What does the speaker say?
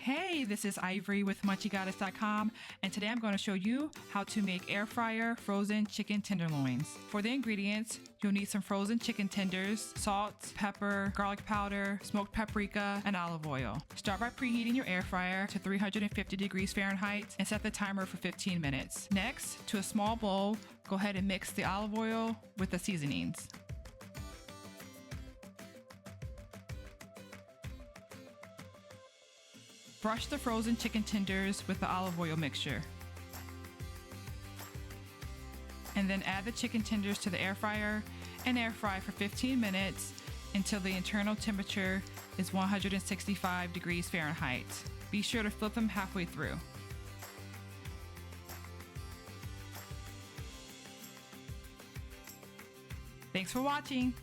Hey, this is Ivory with MunchyGoddess.com, and today I'm going to show you how to make air fryer frozen chicken tenderloins. For the ingredients, you'll need some frozen chicken tenders, salt, pepper, garlic powder, smoked paprika, and olive oil. Start by preheating your air fryer to 350 degrees Fahrenheit and set the timer for 15 minutes. Next, to a small bowl, go ahead and mix the olive oil with the seasonings. Brush the frozen chicken tenders with the olive oil mixture. And then add the chicken tenders to the air fryer and air fry for 15 minutes until the internal temperature is 165 degrees Fahrenheit. Be sure to flip them halfway through. Thanks for watching.